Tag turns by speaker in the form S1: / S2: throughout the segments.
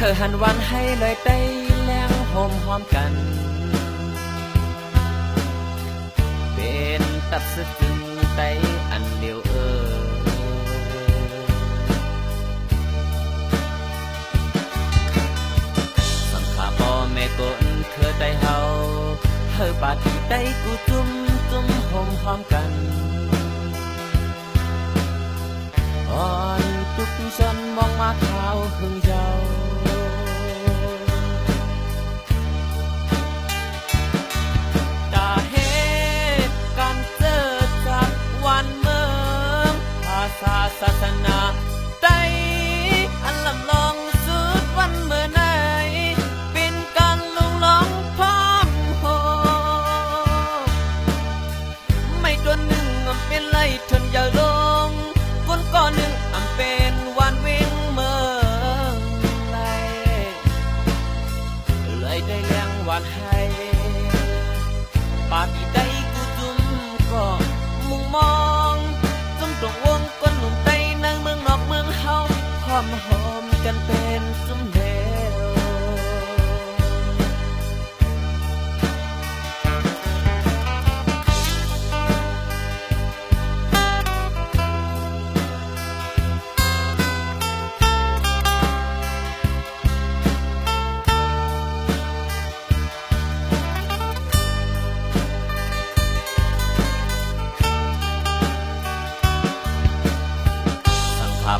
S1: เคยหันวันให้เลยได้แล้งโฮมหอมกันเป็นตับสึกจึงไตอันเดียวสังขาพ่อแม่กนเคยได้เฮาเฮอปาที่ได้กูจุ่มโฮมหอมกันอ่อนทุกชนมองมาขาวหึงเยาตาเหตุการเจอจากวันเมืองภาษาศาสนาได้อันลำลองสุดวันเมื่อไหนเป็นการลุงล้องพร้อมโหไม่ตัวหนึ่งเป็นไรทนอย่าลงคนก่อนหนึ่งเป็นวันวิ่งเมืองเลยได้เลี้ยงวันให้ปาที่ได้กูจุ่มก็มุ่งมองจุ่มตรงวงก้นหนุ่มไตในเมืองนอกเมืองเฮาหอมกันเป็นจุ่มเดียว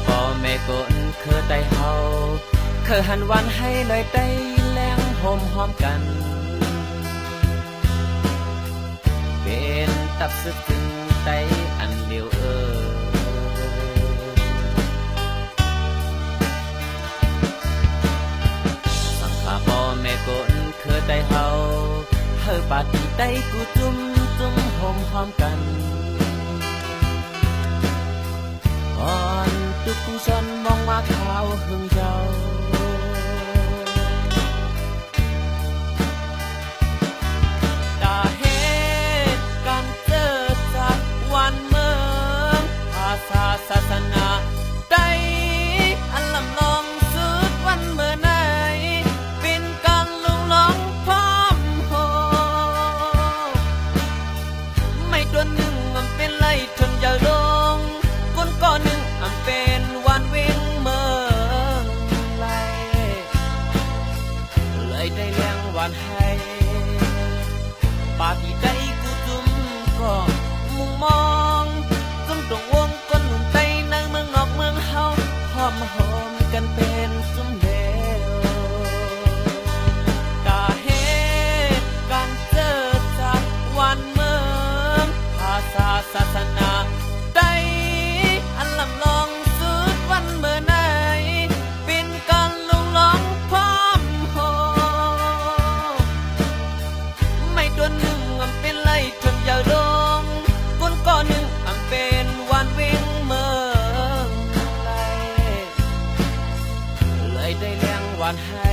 S1: พ่อแม่กนเคยได้เฮาเคยหันวันให้เลยได้แล้งโฮมหอมกันเป็นตับสึกจึงไตอันเดียวสังขาพ่อแม่กนเคยได้เฮาเฮอปาที่ได้กูจุ่มโฮมหอมกันอ่อนทุกชนมองมาขาวหึงเจ้าตาเหตุการเจอจากวันเมืองภาษาศาสนาได้อันลำลองสุดวันเมื่อไหนเป็นการลุงล้องพร้อมโหไม่ตัวหนึ่งเป็นไรทนอย่าลงคนก่อนหนึ่งเป็นวันวิ่งเมืองเลยได้เลี้ยงวันให้ปาที่ได้กูจุ่มก็มุ่งมองจุ่มตรงวงก้นหนุ่มไตในเมืองนอกเมืองเฮาหอมกันเป็นจุ่มเดียวตาเหตุการเจอจากวันเมืองภาษาศาสนาได้อันลำลองสุดวันเมื่อไหนเป็นการลุงล้องพร้อมโหไม่ตัวหนึ่งเป็นไรทนอย่าลงคนก่อนหนึ่งเป็นวันวิ่งเมืองเลยได้เลี้ยงวันให้